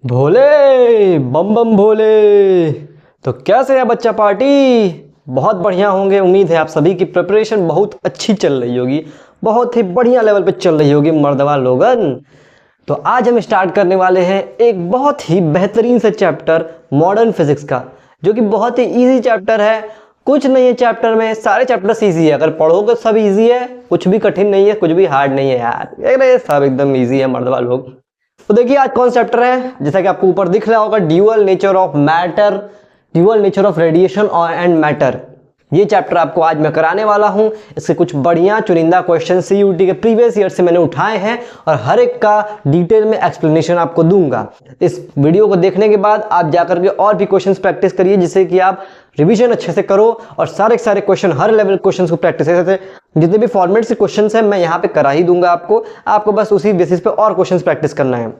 भोले बम बम भोले। तो कैसे है बच्चा पार्टी? बहुत बढ़िया होंगे। उम्मीद है आप सभी की प्रिपरेशन बहुत अच्छी चल रही होगी, बहुत ही बढ़िया लेवल पे चल रही होगी मर्दवा लोगन। तो आज हम स्टार्ट करने वाले हैं एक बहुत ही बेहतरीन सा चैप्टर मॉडर्न फिजिक्स का, जो कि बहुत ही इजी चैप्टर है। कुछ नहीं है चैप्टर में, सारे चैप्टर्स इजी है। अगर पढ़ोगे सब इजी है, कुछ भी कठिन नहीं है, कुछ भी हार्ड नहीं है यार, सब एकदम इजी है मर्दवा लोग। तो देखिए आज कौन सा चैप्टर है। जैसा कि आपको ऊपर दिख रहा होगा, dual nature of matter, dual nature of radiation and matter. ये चैप्टर आपको आज मैं कराने वाला हूं। इसके कुछ बढ़िया चुनिंदा क्वेश्चन सीयूटी के प्रीवियस ईयर से मैंने उठाए हैं और हर एक का डिटेल में एक्सप्लेनेशन आपको दूंगा। इस वीडियो को देखने के बाद आप जाकर के और भी क्वेश्चंस प्रैक्टिस करिए, जिससे कि आप रिवीजन अच्छे से करो और सारे क्वेश्चन, हर लेवल क्वेश्चंस को प्रैक्टिस करते। जितने भी फॉर्मेट से क्वेश्चंस हैं मैं यहाँ पे करा ही दूंगा आपको बस उसी बेसिस पे और क्वेश्चंस प्रैक्टिस करना है।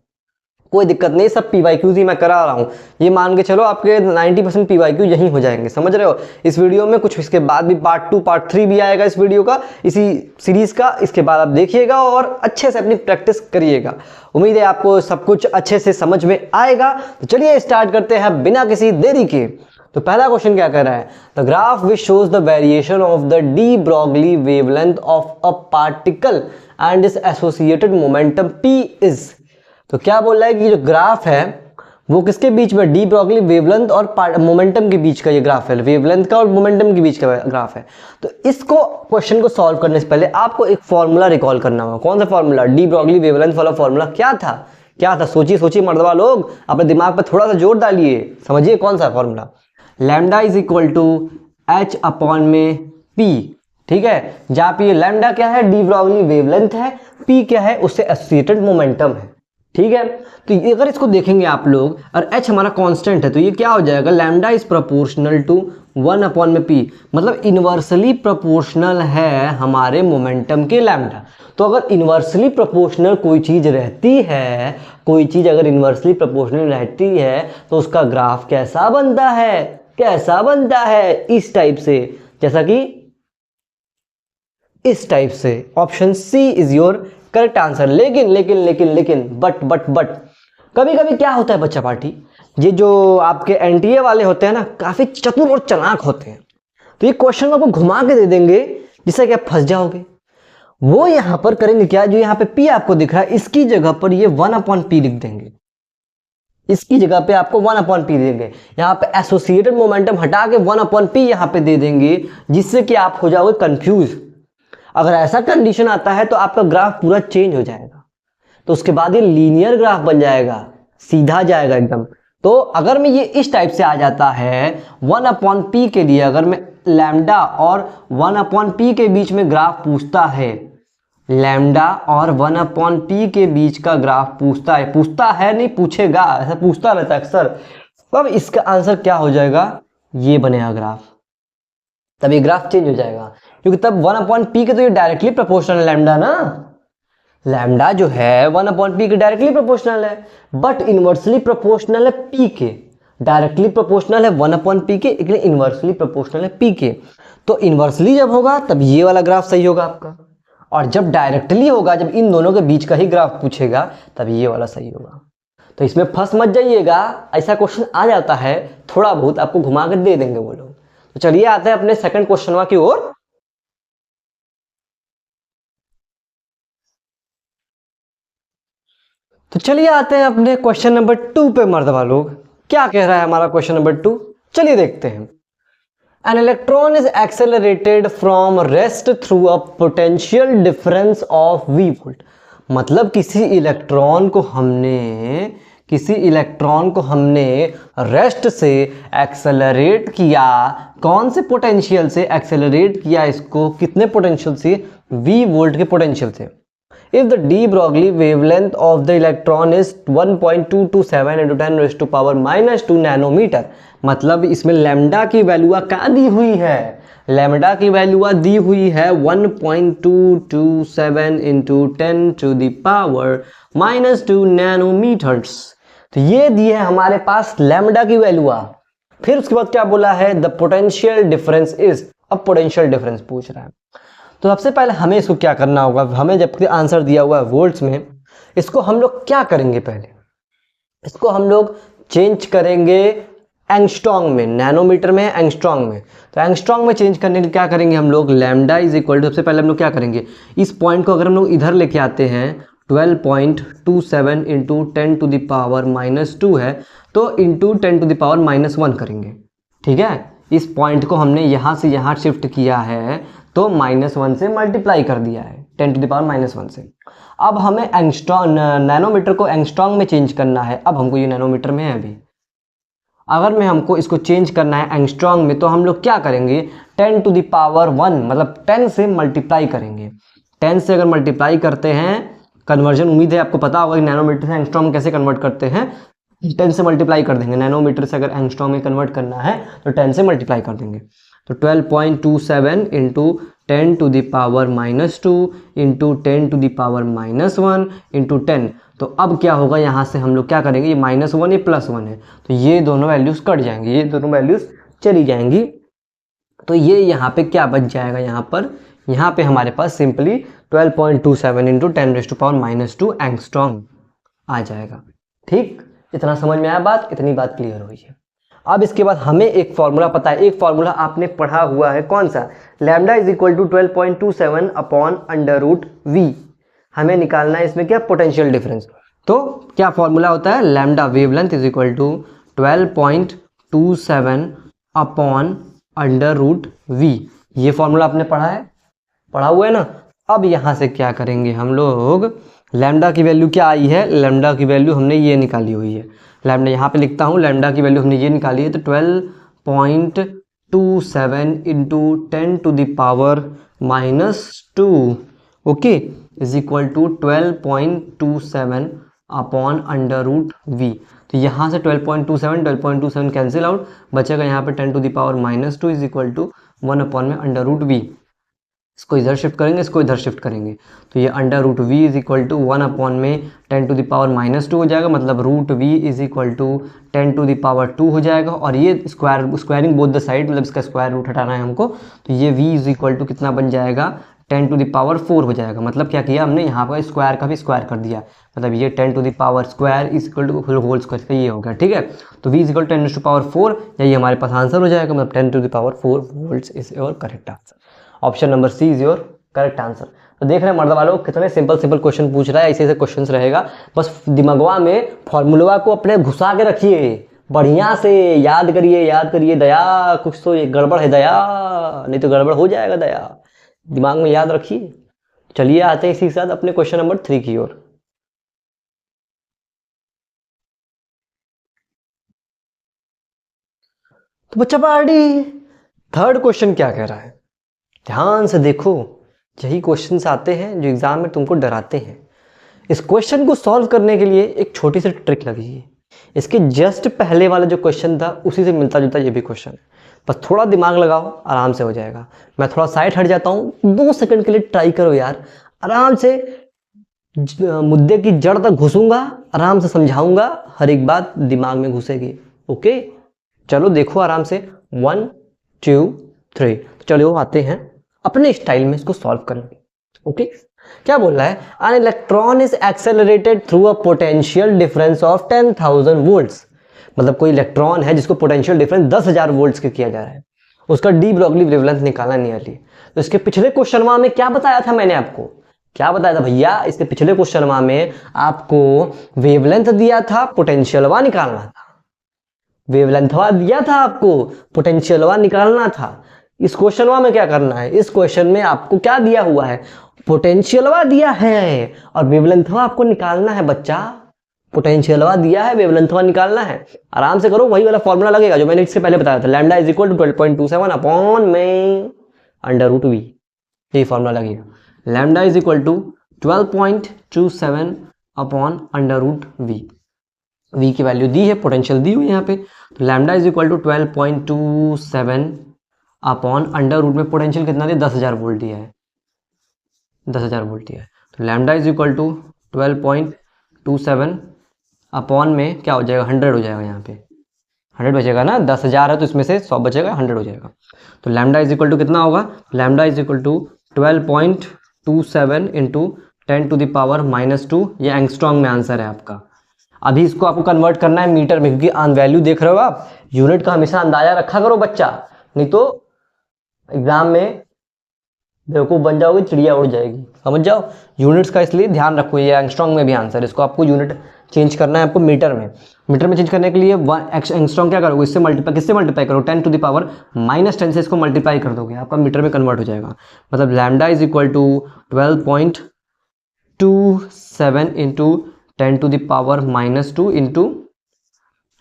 कोई दिक्कत नहीं, सब पीवाईक्यूज ही मैं करा रहा हूँ। ये मान के चलो आपके 90% पीवाईक्यू यही हो जाएंगे, समझ रहे हो। इस वीडियो में कुछ इसके बाद भी पार्ट 2 पार्ट 3 भी आएगा इस वीडियो का, इसी सीरीज का। इसके बाद आप देखिएगा और अच्छे से अपनी प्रैक्टिस करिएगा। उम्मीद है आपको सब कुछ अच्छे से समझ में आएगा। तो चलिए स्टार्ट करते हैं बिना किसी देरी के। तो पहला क्वेश्चन क्या कह रहा है? The graph which shows the variation of the D Broglie wavelength of a particle and is associated momentum P is. तो क्या बोल रहा है कि जो ग्राफ है वो किसके बीच में, डी ब्रॉगली वेवलेंथ और मोमेंटम के बीच का ये ग्राफ है, वेवलेंथ का और मोमेंटम के बीच का ग्राफ है। तो इसको क्वेश्चन को सॉल्व करने से पहले आपको एक फॉर्मूला रिकॉल करना होगा। कौन सा फॉर्मूला? डी ब्रॉगली वेवलेंथ वाला फॉर्मूला क्या था? सोचिए मर्दवा लोग, अपने दिमाग पर थोड़ा सा जोर डालिए, समझिए कौन सा formula. Lambda is equal to H upon में पी। ठीक है, जहां पे लैम्डा क्या है, डी ब्रॉगली वेवलेंथ है, पी क्या है, उससे एसोसिएटेड मोमेंटम है। ठीक है, तो अगर इसको देखेंगे आप लोग और h हमारा कांस्टेंट है, तो ये क्या हो जाएगा, lambda is proportional to 1 upon में p, मतलब इनवर्सली प्रोपोर्शनल है हमारे मोमेंटम के लैम्डा। तो अगर इनवर्सली प्रोपोर्शनल कोई चीज रहती है, कोई चीज अगर इनवर्सली प्रोपोर्शनल रहती है तो उसका ग्राफ कैसा बनता है? इस टाइप से, जैसा कि इस टाइप से। Option C is your correct answer. लेकिन बट कभी कभी क्या होता है बच्चा पार्टी, ये जो आपके एनटीए वाले होते हैं ना, काफी चतुर और चालाक होते हैं। तो ये क्वेश्चन आपको घुमा के दे देंगे जिससे कि आप फंस जाओगे। वो यहां पर करेंगे क्या, जो यहां पे पी आपको दिख रहा है इसकी जगह पर ये 1 अपॉन पी लिख देंगे। इसकी जगह पे आपको 1 अपॉन पी देंगे, यहाँ पे एसोसिएटेड मोमेंटम हटा के 1 अपॉन पी यहाँ पे दे देंगे, जिससे कि आप हो जाओगे कंफ्यूज। अगर ऐसा कंडीशन आता है तो आपका ग्राफ पूरा चेंज हो जाएगा, तो उसके बाद ये लीनियर ग्राफ बन जाएगा, सीधा जाएगा एकदम। तो अगर मैं ये इस टाइप से आ जाता है 1 अपॉन पी के लिए, अगर मैं लैम्डा और 1 अपॉन पी के बीच में ग्राफ पूछता है, लैम्डा और 1 अपॉन पी के बीच का ग्राफ पूछता है नहीं, पूछेगा, ऐसा पूछता रहता है अक्सर। तब इसका आंसर क्या हो जाएगा, ये बनेगा ग्राफ। तब ये ग्राफ चेंज हो जाएगा, क्योंकि तब 1 अपॉन पी के तो ये डायरेक्टली प्रोपोर्शनल है लैम्डा ना, लैम्डा जो है 1 अपॉन पी के डायरेक्टली प्रोपोर्शनल है, बट इनवर्सली प्रोपोर्शनल है पी के। डायरेक्टली प्रोपोर्शनल है 1 अपॉन पी के, लेकिन इनवर्सली प्रोपोर्शनल है पी के। तो इनवर्सली जब होगा तब ये वाला ग्राफ सही होगा आपका, और जब डायरेक्टली होगा, जब इन दोनों के बीच का ही ग्राफ पूछेगा, तब ये वाला सही होगा। तो इसमें फंस मत जाइएगा, ऐसा क्वेश्चन आ जाता है, थोड़ा बहुत आपको घुमा कर दे देंगे वो लोग। तो चलिए आते हैं अपने सेकंड क्वेश्चन की ओर। तो चलिए आते हैं अपने क्वेश्चन नंबर 2 पे मर्दवा लोग। क्या कह रहा है हमारा क्वेश्चन नंबर 2, चलिए देखते हैं। An electron is accelerated from rest through a potential difference of v volt। मतलब किसी इलेक्ट्रॉन को हमने रेस्ट से एक्सेलरेट किया। कौन से पोटेंशियल से एक्सेलरेट किया इसको, कितने पोटेंशियल से, v वोल्ट के पोटेंशियल से। If the de Broglie wavelength of the electron is 1.227 into 10 raised to power minus 2 nanometre, मतलब इसमें लैम्डा की वैल्यू क्या दी हुई है, लैम्डा की वैल्यू दी हुई है 1.227 into 10 to the power minus 2 nanometres. तो ये दी है हमारे पास लैम्डा की वैल्यू। फिर उसके बाद क्या बोला है, द पोटेंशियल डिफरेंस इज। अब पोटेंशियल डिफरेंस पूछ रहा है, तो सबसे पहले हमें इसको क्या करना होगा, हमें जबकि आंसर दिया हुआ है वोल्ट्स में, इसको हम लोग क्या करेंगे, पहले इसको हम लोग चेंज करेंगे एंगस्ट्रॉन्ग में, नैनोमीटर में एंगस्ट्रॉन्ग में। तो एंगस्ट्रॉन्ग में चेंज करने के लिए क्या करेंगे हम लोग, लैम्डा इज इक्वल टू, सबसे पहले हम लोग क्या करेंगे, इस पॉइंट को अगर हम लोग इधर लेके आते हैं 12.27 इंटू 10⁻⁻2 है, तो इंटू 10⁻⁻1 करेंगे। ठीक है, इस पॉइंट को हमने यहाँ से यहाँ शिफ्ट किया है तो -1 से मल्टीप्लाई कर दिया है 10⁻⁻1 से। अब हमें एंगस्ट्रॉन्ग, नैनोमीटर को एंगस्ट्रॉन्ग में चेंज करना है। अब हमको ये नैनोमीटर में है अभी, अगर मैं हमको इसको चेंज करना है एंगस्ट्रॉन्ग में, तो हम लोग क्या करेंगे, 10⁻1 मतलब 10 से मल्टीप्लाई करेंगे। 10 से अगर मल्टीप्लाई करते हैं, कन्वर्जन उम्मीद है आपको पता होगा कि नैनोमीटर से एंगस्ट्रॉन्ग में कैसे कन्वर्ट करते हैं। 10 से मल्टीप्लाई कर देंगे, नैनोमीटर से अगर एंगस्ट्रॉन्ग में कन्वर्ट करना है तो 10 से मल्टीप्लाई कर देंगे। तो 12.27 इंटू 10⁻⁻2 इंटू 10⁻⁻1 इंटू 10। तो अब क्या होगा, यहाँ से हम लोग क्या करेंगे, ये -1 ये +1 है, तो ये दोनों वैल्यूज़ कट जाएंगी, ये दोनों वैल्यूज़ चली जाएंगी। तो ये यहाँ पे क्या बच जाएगा, यहाँ पे हमारे पास सिंपली 12.27 इंटू 10⁻⁻2 एंगस्ट्रॉन्ग आ जाएगा। ठीक, इतना समझ में आया बात, इतनी बात क्लियर हुई है। अब इसके बाद हमें एक फॉर्मूला पता है, एक फॉर्मूला आपने पढ़ा हुआ है, कौन सा, lambda is equal to 12.27 upon √v। हमें निकालना है इसमें क्या, पोटेंशियल डिफरेंस। तो क्या फॉर्मूला होता है, lambda wavelength is equal to 12.27 upon √v। ये फॉर्मूला आपने पढ़ा हुआ है ना। अब यहाँ से क्या करेंगे हम लोग, लैम्डा की वैल्यू क्या आई है, लैम्डा की वैल्यू हमने ये निकाली हुई है, लैम्डा यहाँ पे लिखता हूँ, लैम्डा की वैल्यू हमने ये निकाली है, तो 12.27 into 10⁻⁻2 okay is equal to 12.27 upon √v। तो यहाँ से 12.27 कैंसिल आउट, बचेगा यहाँ पे 10⁻⁻2 इज इक्वल टू 1 अपॉन में √v। इसको इधर शिफ्ट करेंगे, इसको इधर शिफ्ट करेंगे, तो ये √v is equal to 1 upon में 10⁻⁻2 हो जाएगा, मतलब √v इज इक्वल टू 10⁻2 हो जाएगा। और ये स्क्वायरिंग बोथ द साइड, मतलब इसका स्क्वायर रूट हटाना है हमको, तो ये v इज इक्वल टू कितना बन जाएगा, 10⁻4 हो जाएगा। मतलब क्या किया हमने, यहाँ पर स्क्वायर का भी स्क्वायर कर दिया, मतलब ये 10⁻² is equal to whole square, ये हो गया। ठीक है, तो v इज इक्वल टू 10⁻4, यही हमारे पास आंसर हो जाएगा, मतलब 10⁻4 volts is your correct answer. Option number C is your correct answer. तो देख रहे हैं मर्द वालों, कितने सिंपल क्वेश्चन पूछ रहा है, ऐसे क्वेश्चन रहेगा, बस दिमागवा में फॉर्मूला को अपने घुसा के रखिए, बढ़िया से याद करिए। दया, कुछ तो गड़बड़ है दया, नहीं तो गड़बड़ हो जाएगा दया, दिमाग में याद रखिए। चलिए आते हैं इसी के साथ अपने क्वेश्चन नंबर 3 की ओर। तो बच्चा पार्टी, थर्ड क्वेश्चन क्या कह रहा है, ध्यान से देखो, यही क्वेश्चंस आते हैं जो एग्जाम में तुमको डराते हैं। इस क्वेश्चन को सॉल्व करने के लिए एक छोटी सी ट्रिक लगी है। इसके जस्ट पहले वाला जो क्वेश्चन था उसी से मिलता जुलता ये भी क्वेश्चन है, बस थोड़ा दिमाग लगाओ, आराम से हो जाएगा। मैं थोड़ा साइड हट जाता हूँ, 2 सेकंड के लिए ट्राई करो यार, आराम से मुद्दे की जड़ तक घुसूंगा, आराम से समझाऊंगा, हर एक बात दिमाग में घुसेगी। ओके, चलो देखो आराम से, 1 2 3। चलो आते हैं अपने स्टाइल में इसको सॉल्व करने। ओके, क्या बोल रहा है, an electron is accelerated through a potential difference of 10,000 volts. मतलब कोई इलेक्ट्रॉन है जिसको पोटेंशियल डिफरेंस 10,000 वोल्ट्स के किया जा रहा है, उसका डी ब्रॉगली वेवलेंथ निकालना नियरली। तो इसके पिछले क्वेश्चन में क्या बताया था मैंने आपको, क्या बताया था भैया, इसके पिछले क्वेश्चन में आपको वेवलेंथ दिया था, पोटेंशियलवा निकालना था। वेवलेंथवा दिया था आपको, पोटेंशियलवा निकालना था। इस क्वेश्चन में क्या करना है, इस क्वेश्चन में आपको क्या दिया हुआ है, पोटेंशियलवा दिया है और वेवलेंथवा आपको निकालना है बच्चा। पोटेंशियलवा दिया है, वेवलेंथवा निकालना है, आराम से करो, वही वाला फॉर्मूला लगेगा जो मैंने इससे पहले बताया था, lambda is equal to 12.27 upon में √v। यही फॉर्मूला लगेगा, lambda is equal to 12.27 upon √v। v की वैल्यू दी है, पोटेंशियल दी हुई यहाँ पे, तो lambda is equal to 12.27 upon √, में पोटेंशियल कितना दिया, 10,000 वोल्ट दिया है, 10,000 वोल्ट दिया है। तो lambda is equal to 12.27 upon में क्या हो जाएगा, 100 हो जाएगा, यहाँ पे 100 बचेगा ना, 10,000 है तो इसमें से 100 बचेगा, 100 हो जाएगा। तो लैम्डा इज इक्वल टू कितना होगा, lambda is equal to 12.27 into 10⁻⁻2, ये एंगस्ट्रॉन्ग में आंसर है आपका। अभी इसको आपको कन्वर्ट करना है मीटर में, क्योंकि वैल्यू देख रहे हो आप, यूनिट का हमेशा अंदाजा रखा करो बच्चा, नहीं तो एग्जाम में बेवकूफ़ बन जाओगे, चिड़िया उड़ जाएगी, समझ जाओ। यूनिट्स का इसलिए ध्यान रखो, ये एंगस्ट्रॉन्ग में भी आंसर, इसको आपको यूनिट चेंज करना है आपको मीटर में। मीटर में चेंज करने के लिए एंगस्ट्रॉन्ग क्या करोगे, इससे मल्टीप्लाई, किससे मल्टीप्लाई करो, 10 टू द पावर -10 से इसको मल्टीप्लाई कर दोगे, आपका मीटर में कन्वर्ट हो जाएगा। मतलब lambda is equal to 12.27 into 10 to the power -2 into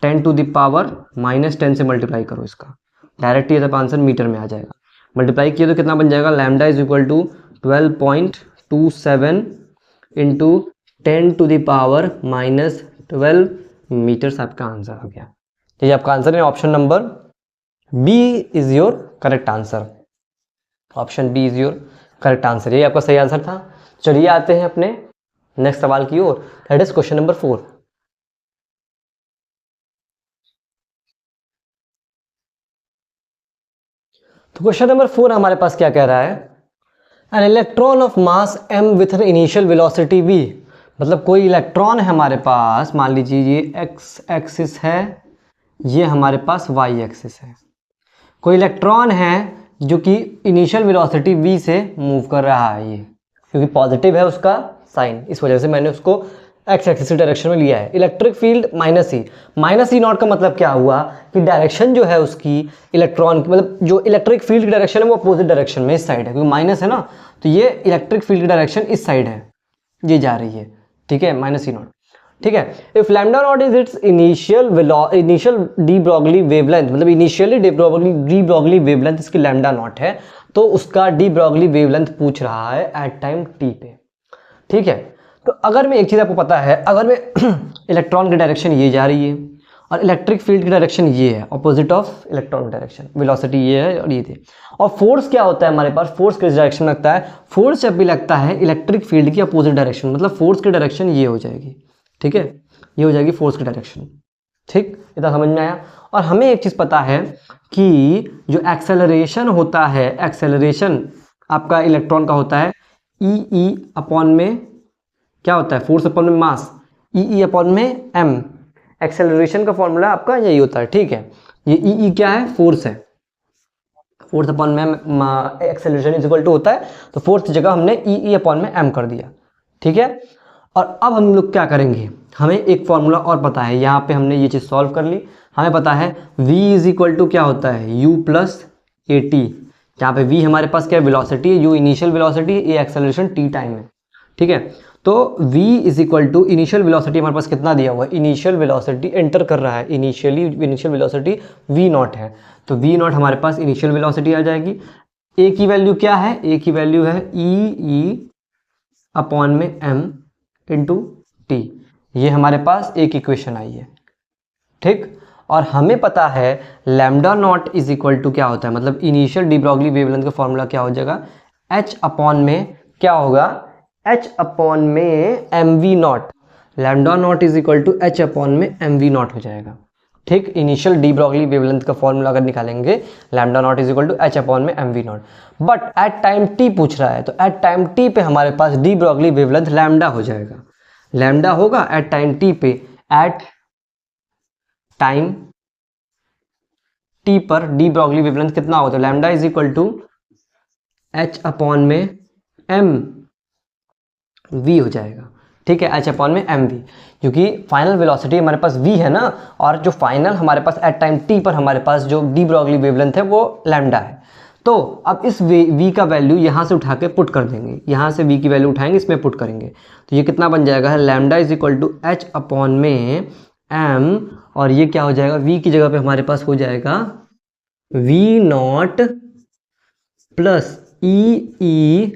10 to the power -10 से मल्टीप्लाई करो इसका, डायरेक्ट ये आंसर मीटर में आ जाएगा। मल्टीप्लाई किया तो कितना बन जाएगा, lambda is equal to 12.27 into 10 to the power -12 metres, आपका आंसर हो गया। तो ये आपका आंसर है, option number B is your correct answer. Option B is your correct answer, ये आपका सही आंसर था। चलिए आते हैं अपने नेक्स्ट सवाल की ओर, दैट इज क्वेश्चन नंबर 4। तो क्वेश्चन नंबर 4 हमारे पास क्या कह रहा है, an electron of mass m with an initial velocity v, मतलब कोई इलेक्ट्रॉन है हमारे पास, मान लीजिए ये x एक्सिस है, ये हमारे पास y एक्सिस है। कोई इलेक्ट्रॉन है जो कि इनिशियल वेलोसिटी v से मूव कर रहा है, ये क्योंकि पॉजिटिव है उसका साइन, इस वजह से मैंने उसको एक्स एक्सिस डायरेक्शन में लिया है। इलेक्ट्रिक फील्ड -e नॉट का मतलब क्या हुआ कि डायरेक्शन जो है उसकी इलेक्ट्रॉन की, मतलब जो इलेक्ट्रिक फील्ड की डायरेक्शन है वो अपोजिट डायरेक्शन में इस साइड है, क्योंकि माइनस है ना, तो ये इलेक्ट्रिक फील्ड की डायरेक्शन इस साइड है, ये जा रही है, ठीक है, -e नॉट, ठीक है। If lambda naught is it's initial de Broglie wavelength, मतलब इनिशियली डी ब्रॉगली वेवलेंथ इसकी लैम्डा नॉट है, तो उसका डी ब्रॉगली वेवलेंथ पूछ रहा है एट टाइम t पे, ठीक है। तो अगर मैं एक चीज़ आपको पता है, अगर मैं इलेक्ट्रॉन की डायरेक्शन ये जा रही है और इलेक्ट्रिक फील्ड की डायरेक्शन ये है, opposite of electron direction, velocity ये है और ये थे, और फोर्स क्या होता है हमारे पास, फोर्स किस डायरेक्शन में लगता है, फोर्स जब भी लगता है इलेक्ट्रिक फील्ड की अपोजिट डायरेक्शन, मतलब फोर्स की डायरेक्शन ये हो जाएगी, ठीक है, ये हो जाएगी फोर्स की डायरेक्शन, ठीक, इतना समझ में आया। और हमें एक चीज़ पता है कि जो एक्सेलरेशन होता है, एक्सेलरेशन आपका इलेक्ट्रॉन का होता है ई अपॉन में क्या होता है, फोर्स अपॉन में मास, ई अपॉन में m, एक्सेलरेशन का फॉर्मूला आपका यही होता है, ठीक है। ये ई क्या है, फोर्स है, फोर्स अपॉन में एक्सेलरेशन इज इक्वल टू होता है, तो फोर्स की जगह हमने ई अपॉन में m कर दिया, ठीक है। और अब हम लोग क्या करेंगे, हमें एक फॉर्मूला और पता है, यहाँ पे हमने ये चीज़ सॉल्व कर ली, हमें पता है v इज इक्वल टू क्या होता है, u प्लस ए टी, जहाँ पे v हमारे पास क्या है, वेलोसिटी है, u initial velocity, A acceleration t time है, ठीक है। तो v is equal to initial velocity हमारे पास कितना दिया हुआ है, इनिशियल वेलोसिटी एंटर कर रहा है, इनिशियल वेलोसिटी v नॉट है, तो v नॉट हमारे पास इनिशियल वेलोसिटी आ जाएगी। a की वैल्यू क्या है, a की वैल्यू है ई अपॉन में m इंटू टी, ये हमारे पास एक इक्वेशन आई है, ठीक। और हमें पता है lambda naught is equal to क्या होता है, मतलब इनिशियल डी ब्रॉगली वेवलेंथ का फॉर्मूला क्या हो जाएगा, h अपॉन में क्या होगा, h अपॉन में M V naught, lambda naught is equal to h upon में एम वी नॉट हो जाएगा, ठीक। इनिशियल डी ब्रॉगली वेवलेंथ का फॉर्मूला अगर निकालेंगे, lambda naught is equal to h upon में M V naught, but at time t पूछ रहा है, तो एट टाइम t पे हमारे पास डी ब्रॉगली वेवलेंथ लैम्डा हो जाएगा, लैम्डा होगा एट टाइम t पे, एट टाइम t पर डी ब्रॉगली वेवलेंथ कितना होता है, lambda is equal to h upon में एम v हो जाएगा, ठीक है, h अपॉन में एम वी, क्योंकि फाइनल वेलोसिटी हमारे पास v है ना, और जो फाइनल हमारे पास एट टाइम t पर हमारे पास जो डी ब्रॉगली वेवलेंथ है वो लैम्डा है। तो अब इस v का वैल्यू यहाँ से उठा के पुट कर देंगे, यहाँ से v की वैल्यू उठाएंगे, इसमें पुट करेंगे, तो ये कितना बन जाएगा, है lambda is equal to h upon में m, और ये क्या हो जाएगा, v की जगह पे हमारे पास हो जाएगा v not plus E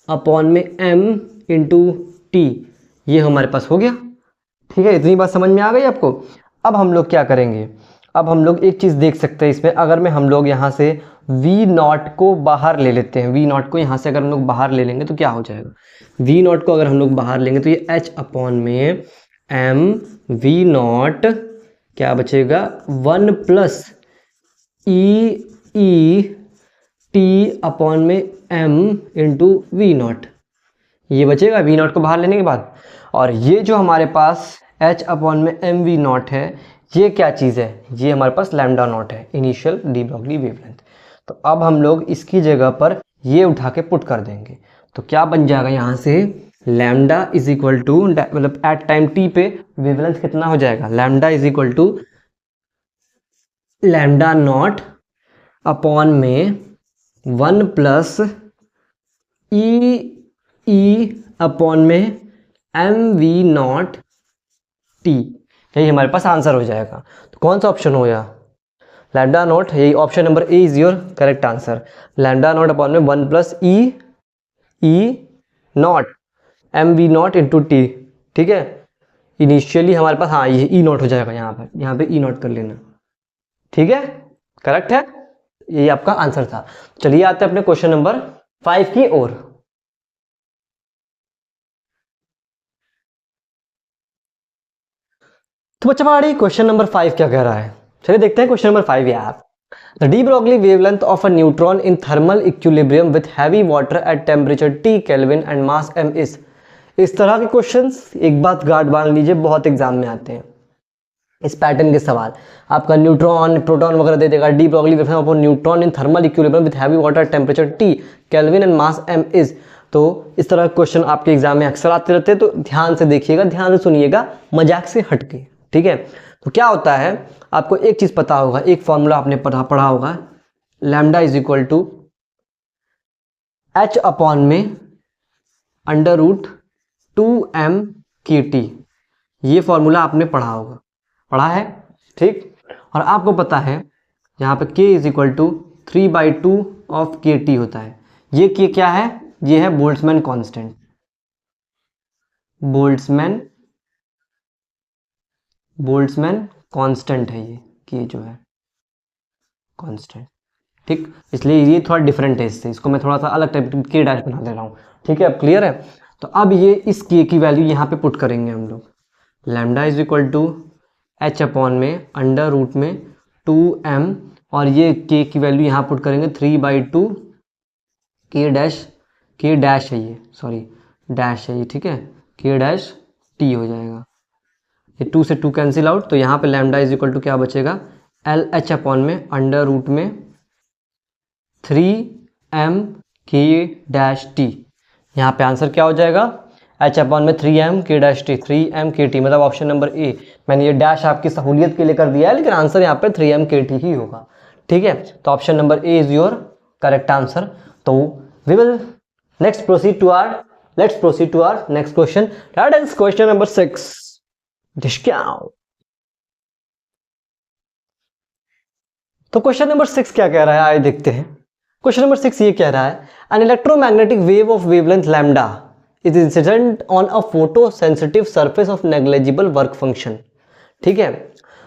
upon में m इंटू टी, ये हमारे पास हो गया, ठीक है। इतनी बात समझ में आ गई आपको। अब हम लोग क्या करेंगे, अब हम लोग एक चीज़ देख सकते हैं इसमें, अगर मैं हम लोग यहाँ से v नॉट को बाहर ले लेते हैं, v नॉट को यहाँ से अगर हम लोग बाहर ले लेंगे तो क्या हो जाएगा, v नॉट को अगर हम लोग बाहर लेंगे तो ये h अपॉन में m v नॉट क्या बचेगा, 1 प्लस ई टी अपॉन में m इंटू वी नॉट, ये बचेगा v नॉट को बाहर लेने के बाद। और ये जो हमारे पास एच अपॉन में एम वी नॉट है, ये क्या चीज़ है, ये हमारे पास लैम्डा नॉट है, इनिशियल डी ब्रॉगली वेवलेंथ। तो अब हम लोग इसकी जगह पर ये उठा के पुट कर देंगे, तो क्या बन जाएगा यहाँ से, लैम्डा इज इक्वल टू, मतलब एट टाइम टी पे वेवलेंथ कितना हो जाएगा, lambda is equal to lambda nought upon में 1 प्लस ई अपॉन में एम वी नॉट टी, यही हमारे पास आंसर हो जाएगा। तो कौन सा ऑप्शन हो गया, लैम्डा नॉट, यही option number A is your correct answer. Lambda nought upon में 1 plus E nought M V nought into T, ठीक है। इनिशियली हमारे पास, हाँ ये ई नॉट हो जाएगा, यहाँ पे ई नॉट कर लेना, ठीक है, करेक्ट है, यही आपका आंसर था। चलिए आते हैं अपने क्वेश्चन नंबर 5 की ओर। तो बच्चा पहाड़ी क्वेश्चन नंबर 5 क्या कह रहा है, चलिए देखते हैं क्वेश्चन नंबर 5 यार। The D Broglie wavelength of a neutron in thermal equilibrium with heavy water at temperature T kelvin and mass m is. इस तरह के क्वेश्चंस एक बात गार्ड बांध लीजिए, बहुत एग्जाम में आते हैं इस पैटर्न के सवाल। आपका न्यूट्रॉन प्रोटॉन वगैरह दे देगा, D Broglie wavelength of neutron in thermal equilibrium with heavy water at temperature T kelvin and mass m is. तो इस तरह के क्वेश्चन आपके एग्जाम में अक्सर आते रहते हैं, तो ध्यान से देखिएगा, ध्यान से सुनिएगा, मजाक से हटके, ठीक है। तो क्या होता है, आपको एक चीज पता होगा, एक फॉर्मूला आपने पढ़ा होगा, lambda is equal to H upon में under root 2m K T, ये फॉर्मूला आपने पढ़ा है, ठीक। और आपको पता है यहाँ पे k is equal to 3/2 of K T होता है। ये k क्या है, ये है बोल्ट्जमैन कांस्टेंट, बोल्ट्जमैन कांस्टेंट है ये जो है कांस्टेंट, ठीक। इसलिए ये थोड़ा डिफरेंट है इससे, इसको मैं थोड़ा सा अलग टाइप के डैश बना दे रहा हूँ, ठीक है, अब क्लियर है। तो अब ये इस के की वैल्यू यहाँ पे पुट करेंगे हम लोग, lambda is equal to H upon में अंडर रूट में 2m, और ये के की वैल्यू यहाँ पुट करेंगे 3/2 के डैश है ये, सॉरी डैश है ये, ठीक है, के डैश टी हो जाएगा, ये 2 से 2 कैंसिल आउट, तो यहाँ पे लैम्डा इज इक्वल टू क्या बचेगा, एल एच अपॉन में अंडर रूट में 3m के डैश टी। यहाँ पे आंसर क्या हो जाएगा, h अपॉन में 3m के डैश टी, 3m के टी, मतलब ऑप्शन नंबर ए। मैंने ये डैश आपकी सहूलियत के लिए कर दिया है, लेकिन आंसर यहाँ पे 3m के टी ही होगा, ठीक है। तो option number A is your correct answer. तो we will next proceed to our next question, that is question number 6। तो क्वेश्चन नंबर 6 क्या कह रहा है, आइए देखते हैं। क्वेश्चन नंबर 6 ये कह रहा है, an electromagnetic wave of wavelength lambda is incident on a photo sensitive surface of negligible work function, ठीक है।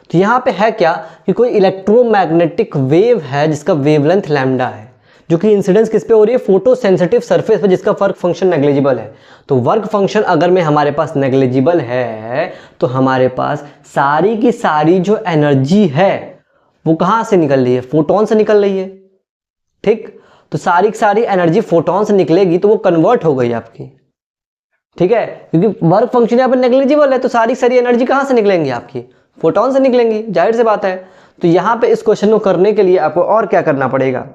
तो यहाँ पे है क्या कि कोई इलेक्ट्रोमैग्नेटिक वेव है जिसका वेवलेंथ लैम्डा है, जो कि इंसिडेंस किस पे हो रही है, फोटो सेंसिटिव सरफेस पे, जिसका वर्क फंक्शन नेग्लिजिबल है। तो वर्क फंक्शन अगर में हमारे पास नेग्लिजिबल है, तो हमारे पास सारी की सारी जो एनर्जी है वो कहाँ से निकल रही है, फोटोन से निकल रही है, ठीक। तो सारी की सारी एनर्जी फोटोन से निकलेगी, तो वो कन्वर्ट हो गई आपकी, ठीक है, क्योंकि वर्क फंक्शन यहाँ पर नेग्लिजिबल है, तो सारी सारी एनर्जी कहाँ से निकलेंगी आपकी, फोटोन से निकलेंगी, जाहिर सी बात है। तो यहाँ पे इस क्वेश्चन को करने के लिए आपको और क्या करना पड़ेगा,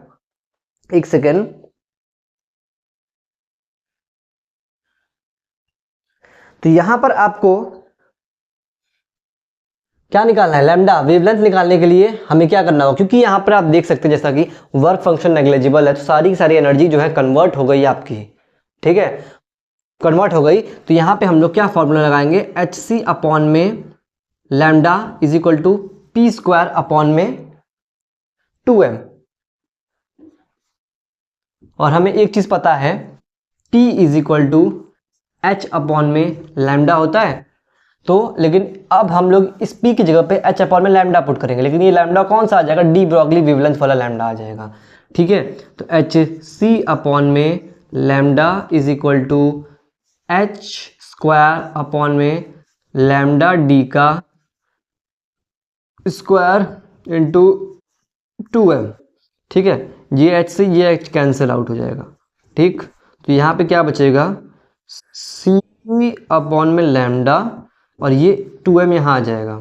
एक सेकेंड, तो यहां पर आपको क्या निकालना है, लैम्डा वेवलेंथ निकालने के लिए हमें क्या करना होगा, क्योंकि यहां पर आप देख सकते हैं जैसा कि वर्क फंक्शन नेग्लिजिबल है, तो सारी की सारी एनर्जी जो है कन्वर्ट हो गई आपकी, ठीक है, कन्वर्ट हो गई। तो यहां पे हम लोग क्या फॉर्मूला लगाएंगे, एच सी अपॉन में lambda is equal to P square upon में 2m, और हमें एक चीज पता है, T is equal to H upon में लैम्डा होता है। तो लेकिन अब हम लोग इस P की जगह पे एच अपॉन में लैम्डा पुट करेंगे, लेकिन ये लैम्डा कौन सा आ जाएगा, डी ब्रॉगली वेवलेंथ वाला लैम्डा आ जाएगा, ठीक है। तो एच सी अपॉन में lambda is equal to H square upon में लैम्डा डी का स्क्वायर इंटू 2m, ठीक है। ये एच से ये एच कैंसिल आउट हो जाएगा, ठीक। तो यहाँ पे क्या बचेगा, सी अपॉन में लैम्डा और ये 2m यहाँ आ जाएगा,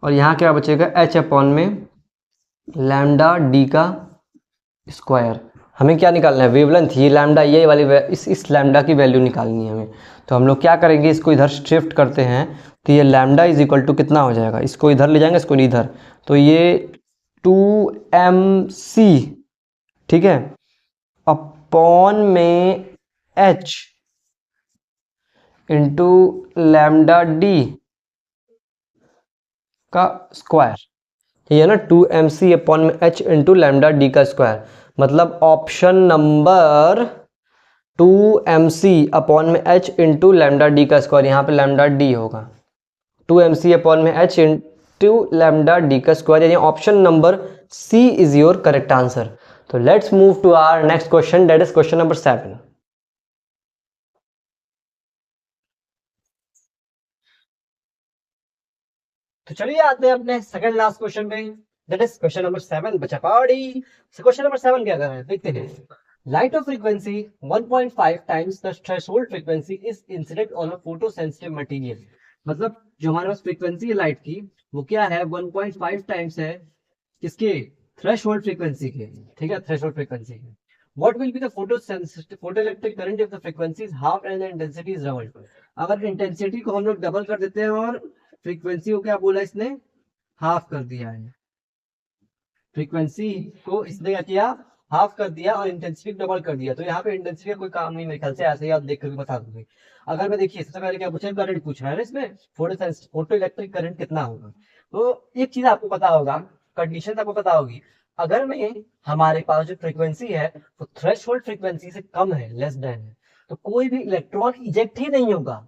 और यहाँ क्या बचेगा, h अपॉन में लैम्डा डी का स्क्वायर। हमें क्या निकालना है, वेवलेंथ, ये लैम्डा, ये वाली इस लैम्डा की वैल्यू निकालनी है हमें। तो हम लोग क्या करेंगे, इसको इधर शिफ्ट करते हैं, तो ये लैम्डा इज इक्वल टू कितना हो जाएगा, इसको इधर ले जाएंगे, इसको इधर, तो ये 2mc, ठीक है, अपॉन में h इंटू लैम्डा डी का स्क्वायर, ये है ना 2mc अपॉन में h इंटू लैम्डा डी का स्क्वायर। मतलब ऑप्शन नंबर 2mc अपॉन में h इंटू लैम्डा डी का स्क्वायर, यहाँ पे लैम्डा डी होगा, 2mc अपॉन में h इंटू लैम्डा डी का स्क्वायर, यानी option number C is your correct answer. तो let's move to our next question, that is question number 7। तो चलिए आते हैं अपने सेकंड लास्ट क्वेश्चन पे, दैट इज क्वेश्चन नंबर 7 बच्चा पार्टी। क्वेश्चन नंबर 7 क्या कर रहे हैं, देखते हैं। Light of frequency 1.5 times the threshold frequency is incident on a photo sensitive material. मतलब जो हमारे पास फ्रीक्वेंसी है लाइट की, वो क्या है, 1.5 टाइम्स है किसके, थ्रेशोल्ड फ्रीक्वेंसी के, ठीक है, थ्रेशोल्ड फ्रीक्वेंसी के। What will be the photoelectric current if the frequency is half and the intensity is doubled? अगर इंटेंसिटी को हम लोग डबल कर देते हैं और फ्रीक्वेंसी को क्या बोला इसने, हाफ कर दिया है, फ्रीक्वेंसी को इसने क्या किया, हाफ कर दिया और इंटेंसिटी डबल कर दिया। तो यहाँ पे इंटेंसिटी का कोई काम नहीं, मेरे ख्याल से ऐसे ही आप देख कर बता दूंगी। अगर मैं देखिए सबसे पहले क्या पूछा, करंट पूछ रहा है ना इसमें, फोटो इलेक्ट्रिक करंट कितना होगा। तो एक चीज आपको पता होगा, कंडीशन आपको पता होगी, अगर मैं हमारे पास जो फ्रीक्वेंसी है वो थ्रेशोल्ड फ्रीक्वेंसी से कम है, लेस देन है, तो कोई भी इलेक्ट्रॉन इजेक्ट ही नहीं होगा,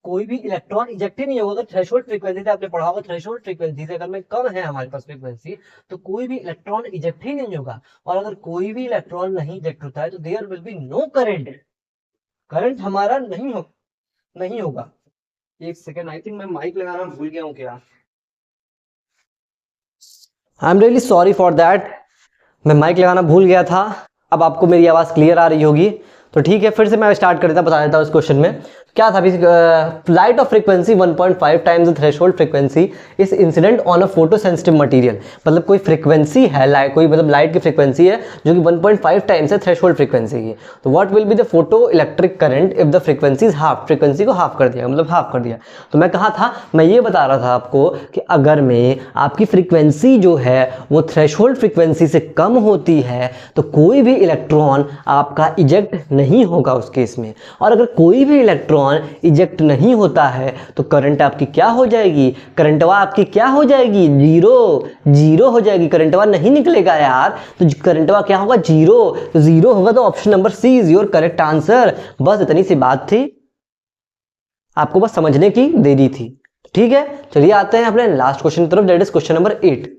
कोई भी इलेक्ट्रॉन इजेक्ट ही नहीं होगा। अगर थ्रेशोल्ड फ्रीक्वेंसी से आपने पढ़ा होगा, थ्रेशोल्ड फ्रीक्वेंसी से अगर में कम है हमारे पास फ्रीक्वेंसी, तो कोई भी इलेक्ट्रॉन इजेक्ट ही नहीं होगा। और अगर कोई भी इलेक्ट्रॉन नहीं इजेक्ट होता है तो there will be no current, current हमारा नहीं होगा। एक सेकेंड, आई थिंक मैं माइक लगाना भूल गया हूँ क्या, I am really sorry for that, मैं माइक लगाना भूल गया था। अब आपको मेरी आवाज़ क्लियर आ रही होगी, तो ठीक है, फिर से मैं स्टार्ट कर देता, बता देता हूँ इस क्वेश्चन में क्या था। Light of frequency 1.5 times the threshold frequency is incident on a photo sensitive material. मतलब कोई फ्रीक्वेंसी है, लाइट कोई, मतलब लाइट की फ्रीक्वेंसी है जो कि 1.5 टाइम्स है थ्रेशोल्ड फ्रीक्वेंसी की। तो what will be the photo electric current if the frequency is half, frequency को हाफ कर दिया, मतलब हाफ कर दिया। तो मैं कहा था, मैं ये बता रहा था आपको कि अगर में आपकी फ्रीक्वेंसी जो है वो थ्रेशोल्ड फ्रीक्वेंसी से कम होती है तो कोई भी इलेक्ट्रॉन आपका इजेक्ट नहीं होगा उस केस में। और अगर कोई भी इलेक्ट्रॉन इजेक्ट नहीं होता है तो करंट आपकी क्या हो जाएगी, करंटवा आपकी क्या हो जाएगी, जीरो हो जाएगी, करंटवा नहीं निकलेगा यार, तो करंटवा क्या होगा, जीरो। तो जीरो होगा तो option number C is your correct answer. बस इतनी सी बात थी, आपको बस समझने की देरी थी, ठीक है। चलिए आते हैं अपने लास्ट क्वेश्चन की तरफ, दैट इज क्वेश्चन नंबर 8।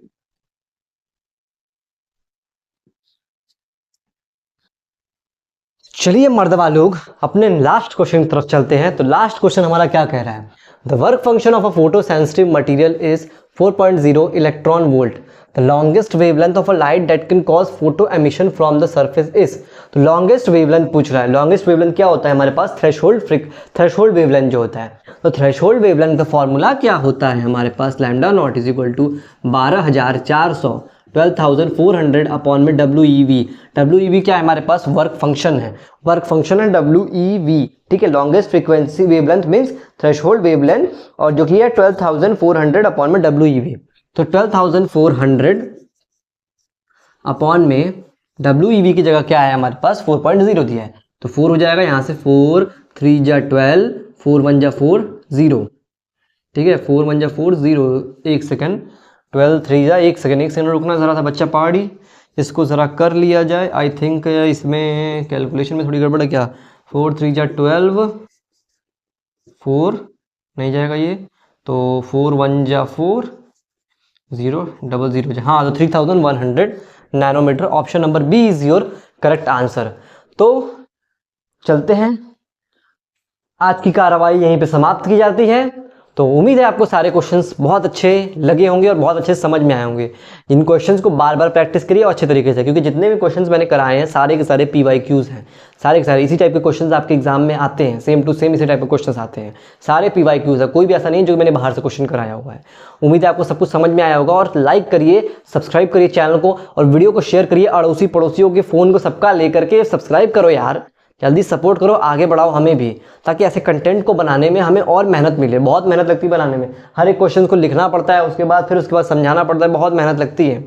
चलिए मर्दवा लोग अपने लास्ट क्वेश्चन की तरफ चलते हैं। तो लास्ट क्वेश्चन हमारा क्या कह रहा है, the work function of a photo sensitive material is 4.0 electron volt, the longest wavelength of a light that can cause photo emission from the surface is. तो लॉन्गेस्ट वेवलेंथ पूछ रहा है। लॉन्गेस्ट वेवलेंथ क्या होता है हमारे पास, थ्रेशोल्ड वेवलेंथ जो होता है। तो थ्रेशोल्ड वेवलेंथ का फॉर्मूला क्या होता है हमारे पास, lambda naught is equal to 12,400 12,400 upon में WeV क्या है हमारे पास, वर्क फंक्शन है, वर्क फंक्शन है WeV, ठीक है। Longest frequency wavelength means threshold wavelength, और जो कि है 12,400 अपॉन में WeV। तो 12,400 अपॉन में WeV की जगह क्या है हमारे पास, 4.0 दिया है, तो 4 हो जाएगा, यहाँ से 4 3 जा 12, 4 1 जा 4 0, ठीक है, 4 1 जा 4 0। एक सेकेंड, 12 3 जा, एक सेकेंड रुकना ज़रा सा बच्चा पहाड़ी, इसको ज़रा कर लिया जाए। आई थिंक इसमें कैलकुलेशन में थोड़ी गड़बड़ है क्या, 4 3 जा 12, 4 नहीं जाएगा ये, तो 4 1 जा 4 0 0 0, हाँ, तो 3100 nanometre, option number B is your correct answer. तो चलते हैं, आज की कार्रवाई यहीं पे समाप्त की जाती है। तो उम्मीद है आपको सारे क्वेश्चंस बहुत अच्छे लगे होंगे और बहुत अच्छे समझ में आए होंगे। इन क्वेश्चंस को बार बार प्रैक्टिस करिए और अच्छे तरीके से, क्योंकि जितने भी क्वेश्चंस मैंने कराए हैं सारे के सारे PYQs हैं, सारे के सारे इसी टाइप के क्वेश्चंस आपके एग्जाम में आते हैं, सेम टू सेम इसी टाइप के क्वेश्चंस आते हैं, सारे PYQs है, कोई भी ऐसा नहीं जो मैंने बाहर से क्वेश्चन कराया हुआ है। उम्मीद है आपको सब कुछ समझ में आया होगा, और लाइक करिए, सब्सक्राइब करिए चैनल को, और वीडियो को शेयर करिए अड़ोसी पड़ोसियों के फ़ोन को सबका लेकर के सब्सक्राइब करो यार, जल्दी सपोर्ट करो, आगे बढ़ाओ हमें भी, ताकि ऐसे कंटेंट को बनाने में हमें और मेहनत मिले। बहुत मेहनत लगती है बनाने में, हर एक क्वेश्चन को लिखना पड़ता है, उसके बाद समझाना पड़ता है, बहुत मेहनत लगती है।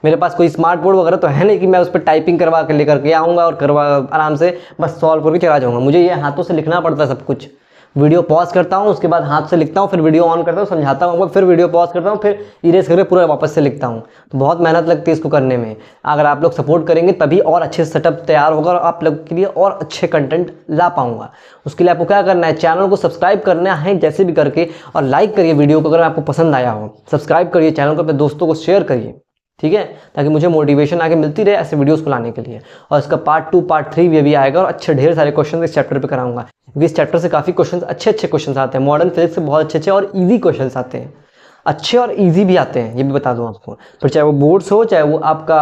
मेरे पास कोई स्मार्ट बोर्ड वगैरह तो है नहीं कि मैं उस पर टाइपिंग करवा के लेकर के आऊँगा और आराम से बस सॉल्व करके चला जाऊँगा। मुझे ये हाथों से लिखना पड़ता है सब कुछ। वीडियो पॉज करता हूँ, उसके बाद हाथ से लिखता हूँ, फिर वीडियो ऑन करता हूँ, समझाता हूँ, फिर वीडियो पॉज करता हूँ, फिर इरेज करके पूरा वापस से लिखता हूँ। तो बहुत मेहनत लगती है इसको करने में। अगर आप लोग सपोर्ट करेंगे तभी और अच्छे सेटअप तैयार होगा और आप लोग के लिए और अच्छे कंटेंट ला पाऊंगा। उसके लिए आपको क्या करना है, चैनल को सब्सक्राइब करना है जैसे भी करके, और लाइक करिए वीडियो को अगर आपको पसंद आया हो। सब्सक्राइब करिए चैनल को, अपने दोस्तों को शेयर करिए, ठीक है, ताकि मुझे मोटिवेशन आगे मिलती रहे ऐसे वीडियोस को लाने के लिए। और इसका पार्ट 2 पार्ट 3 भी अभी आएगा, और अच्छे ढेर सारे क्वेश्चन इस चैप्टर पे कराऊंगा, क्योंकि इस चैप्टर से काफ़ी क्वेश्चन अच्छे क्वेश्चन आते हैं। मॉडर्न फिजिक्स से बहुत अच्छे और ईजी क्वेश्चन आते हैं, अच्छे और ईजी भी आते हैं, ये भी बता दूँ आपको। फिर चाहे वो बोर्ड्स हो, चाहे वो आपका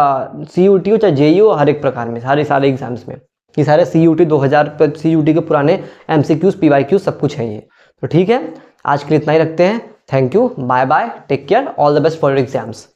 CUT हो, चाहे JEE हो, हर एक प्रकार में सारे एग्जाम्स में ये सारे CUT 2000 CUT के पुराने MCQs PYQs सब कुछ है ये। तो ठीक है, आज के लिए इतना ही रखते हैं। Thank you, bye bye, take care, all the best for your exams.